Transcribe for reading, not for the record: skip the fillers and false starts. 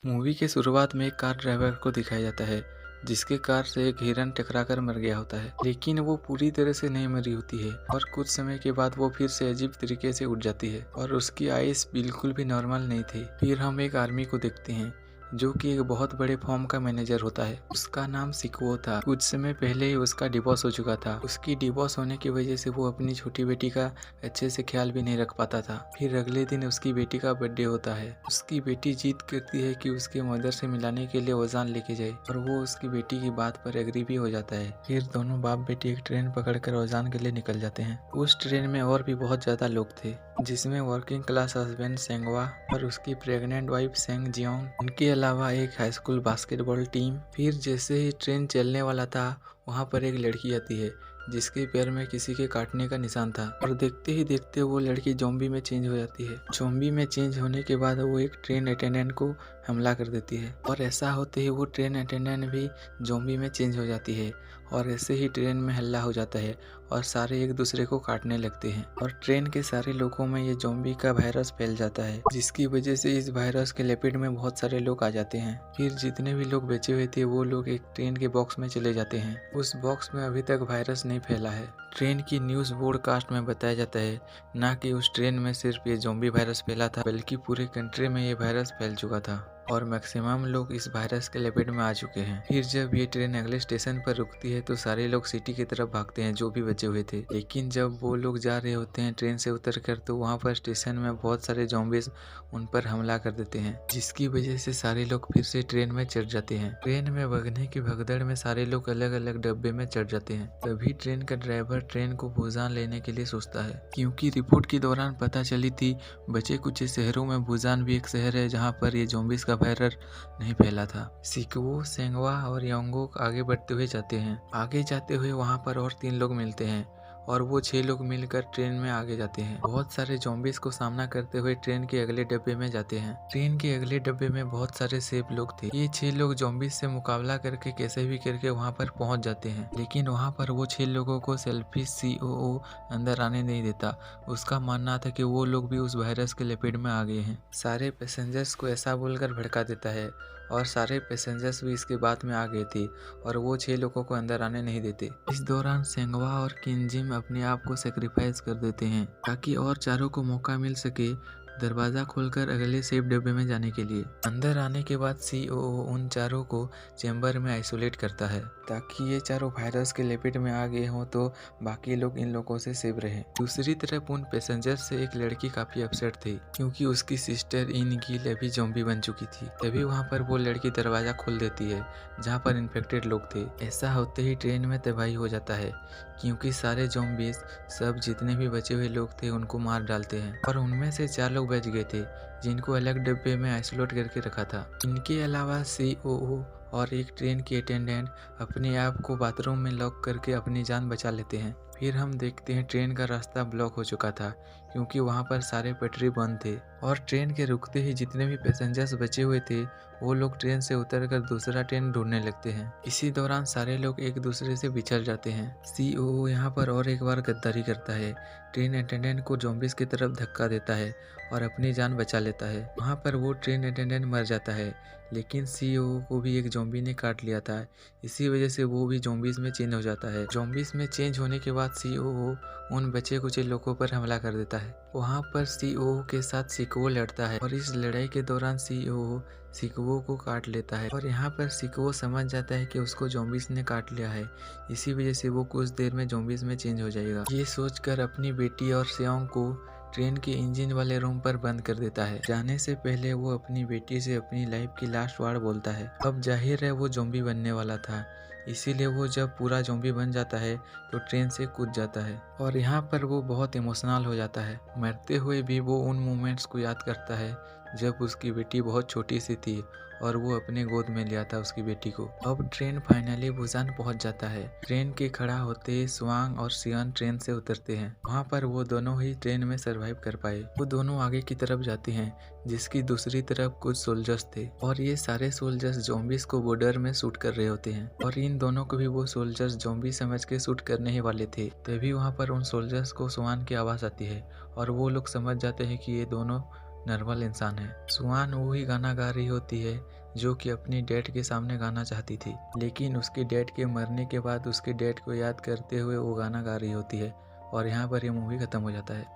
Movie के शुरुआत में एक कार ड्राइवर को दिखाया जाता है जिसके कार से एक हिरन टकराकर मर गया होता है, लेकिन वो पूरी तरह से नहीं मरी होती है और कुछ समय के बाद वो फिर से अजीब तरीके से उठ जाती है और उसकी आइस बिल्कुल भी नॉर्मल नहीं थी। फिर हम एक आर्मी को देखते हैं जो कि एक बहुत बड़े फॉर्म का मैनेजर होता है। उसका नाम सिक्वो था। कुछ समय पहले ही उसका डिवोर्स हो चुका था। उसकी डिवोर्स होने की वजह से वो अपनी छोटी बेटी का अच्छे से ख्याल भी नहीं रख पाता था। फिर अगले दिन उसकी बेटी का बर्थडे होता है। उसकी बेटी जिद करती है कि उसके मदर से मिलाने के लिए ओजान लेके जाए और वो उसकी बेटी की बात पर एग्री भी हो जाता है। फिर दोनों बाप बेटी एक ट्रेन पकड़कर ओजान के लिए निकल जाते हैं। उस ट्रेन में और भी बहुत ज्यादा लोग थे, जिसमें वर्किंग क्लास हस्बैंड सेंगवा और उसकी प्रेग्नेंट वाइफ सेंग जियोंग, उनके अलावा एक हाई स्कूल बास्केटबॉल टीम। फिर जैसे ही ट्रेन चलने वाला था, वहाँ पर एक लड़की आती है जिसके पैर में किसी के काटने का निशान था और देखते ही देखते वो लड़की ज़ॉम्बी में चेंज हो जाती है। ज़ॉम्बी में चेंज होने के बाद वो एक ट्रेन अटेंडेंट को हमला कर देती है और ऐसा होते ही वो ट्रेन अटेंडेंट भी ज़ॉम्बी में चेंज हो जाती है और ऐसे ही ट्रेन में हल्ला हो जाता है और सारे एक दूसरे को काटने लगते हैं और ट्रेन के सारे लोगों में ये ज़ॉम्बी का वायरस फैल जाता है, जिसकी वजह से इस वायरस के लपेट में बहुत सारे लोग आ जाते हैं। फिर जितने भी लोग बचे हुए थे वो लोग एक ट्रेन के बॉक्स में चले जाते हैं। उस बॉक्स में अभी तक वायरस नहीं फैला है। ट्रेन की न्यूज़ ब्रॉडकास्ट में बताया जाता है ना कि उस ट्रेन में सिर्फ ये ज़ॉम्बी वायरस फैला था, बल्कि पूरे कंट्री में ये वायरस फैल चुका था और मैक्सिमम लोग इस वायरस के लपेट में आ चुके हैं। फिर जब ये ट्रेन अगले स्टेशन पर रुकती है तो सारे लोग सिटी की तरफ भागते हैं जो भी बचे हुए थे, लेकिन जब वो लोग जा रहे होते हैं ट्रेन से उतरकर तो वहाँ पर स्टेशन में बहुत सारे ज़ॉम्बीज उन पर हमला कर देते हैं, जिसकी वजह से सारे लोग फिर से ट्रेन में चढ़ जाते हैं। ट्रेन में भगने की भगदड़ में सारे लोग अलग अलग डब्बे में चढ़ जाते हैं। तभी ट्रेन का ड्राइवर ट्रेन को बुसान लेने के लिए सोचता है, क्योंकि रिपोर्ट के दौरान पता चली थी बचे कुछ शहरों में बुसान भी एक शहर है जहाँ पर ये ज़ॉम्बीज का वायरस नहीं फैला था। सिक्वो, सेंगवा और योंगुक आगे बढ़ते हुए जाते हैं। आगे जाते हुए वहाँ पर और 3 लोग मिलते हैं और वो 6 लोग मिलकर ट्रेन में आगे जाते हैं। बहुत सारे ज़ॉम्बीज को सामना करते हुए ट्रेन के अगले डब्बे में जाते हैं। ट्रेन के अगले डब्बे में बहुत सारे सेफ लोग थे। ये 6 लोग ज़ॉम्बीज से मुकाबला करके कैसे भी करके वहाँ पर पहुँच जाते हैं, लेकिन वहाँ पर वो 6 लोगों को सेल्फिश सीओओ अंदर आने नहीं देता। उसका मानना था कि वो लोग भी उस वायरस के लपेट में आ गए हैं। सारे पैसेंजर्स को ऐसा बोलकर भड़का देता है और सारे पैसेंजर्स भी इसके बात में आ गए थे और वो 6 लोगों को अंदर आने नहीं देते। इस दौरान सेंगवा और किंजिम अपने आप को सेक्रीफाइस कर देते हैं ताकि और चारों को मौका मिल सके दरवाज़ा खोलकर अगले सेफ डब्बे में जाने के लिए। अंदर आने के बाद सीओओ उन चारों को चैम्बर में आइसोलेट करता है ताकि ये चारों वायरस के लपेट में आ गए हों तो बाकी लोग इन लोगों से सेफ रहे। दूसरी तरफ उन पैसेंजर से एक लड़की काफी अपसेट थी क्योंकि उसकी सिस्टर इन गिल अभी ज़ॉम्बी बन चुकी थी। तभी वहाँ पर वो लड़की दरवाजा खोल देती है जहाँ पर इन्फेक्टेड लोग थे। ऐसा होते ही ट्रेन में तबाही हो जाता है क्योंकि सारे ज़ॉम्बीज सब जितने भी बचे हुए लोग थे उनको मार डालते हैं और उनमें से 4 लोग बच गए थे जिनको अलग डब्बे में आइसोलेट करके रखा था। इनके अलावा सीओओ और एक ट्रेन की अटेंडेंट अपने आप को बाथरूम में लॉक करके अपनी जान बचा लेते हैं। फिर हम देखते हैं ट्रेन का रास्ता ब्लॉक हो चुका था क्योंकि वहाँ पर सारे पटरी बंद थे और ट्रेन के रुकते ही जितने भी पैसेंजर्स बचे हुए थे वो लोग ट्रेन से उतरकर दूसरा ट्रेन ढूंढने लगते हैं। इसी दौरान सारे लोग एक दूसरे से बिछड़ जाते हैं। सीओओ यहाँ पर और एक बार गद्दारी करता है। ट्रेन अटेंडेंट को ज़ॉम्बीज की तरफ धक्का देता है और अपनी जान बचा लेता है। वहाँ पर वो ट्रेन अटेंडेंट मर जाता है, लेकिन सीईओ को भी एक ज़ॉम्बी ने काट लिया था। इसी वजह से वो भी ज़ॉम्बीज में चेंज हो जाता है। ज़ॉम्बीज में चेंज होने के बाद सीईओ उन बचे कुचे लोगों पर हमला कर देता है। वहाँ पर सीईओ के साथ सिक्वो लड़ता है और इस लड़ाई के दौरान सीईओ सिक्वो को काट लेता है और यहाँ पर सिक्वो समझ जाता है कि उसको ज़ॉम्बीज ने काट लिया है। इसी वजह से वो कुछ देर में ज़ॉम्बीज में चेंज हो जाएगा। ये सोचकर अपनी बेटी और सेओंग को ट्रेन के इंजन वाले रूम पर बंद कर देता है। जाने से पहले वो अपनी बेटी से अपनी लाइफ की लास्ट वर्ड बोलता है। अब जाहिर है वो ज़ॉम्बी बनने वाला था, इसीलिए वो जब पूरा ज़ॉम्बी बन जाता है तो ट्रेन से कूद जाता है और यहाँ पर वो बहुत इमोशनल हो जाता है। मरते हुए भी वो उन मोमेंट्स को याद करता है जब उसकी बेटी बहुत छोटी सी थी और वो अपने गोद में लिया था उसकी बेटी को। अब ट्रेन फाइनली बुसान पहुंच जाता है। ट्रेन के खड़ा होते ही स्वांग और सियन ट्रेन से उतरते हैं। वहाँ पर वो दोनों ही ट्रेन में सरवाइव कर पाए। वो दोनों आगे की तरफ जाते हैं जिसकी दूसरी तरफ कुछ सोल्जर्स थे और ये सारे सोल्जर्स ज़ॉम्बीज को बॉर्डर में शूट कर रहे होते हैं और इन दोनों को भी वो सोल्जर्स ज़ॉम्बी समझ के शूट करने ही वाले थे। तभी वहाँ पर उन सोल्जर्स को स्वान की आवाज़ आती है और वो लोग समझ जाते हैं कि ये दोनों नॉर्मल इंसान है। सुहान वही गाना गा रही होती है जो कि अपनी डैड के सामने गाना चाहती थी, लेकिन उसके डैड के मरने के बाद उसके डैड को याद करते हुए वो गाना गा रही होती है। और यहाँ पर ये मूवी खत्म हो जाता है।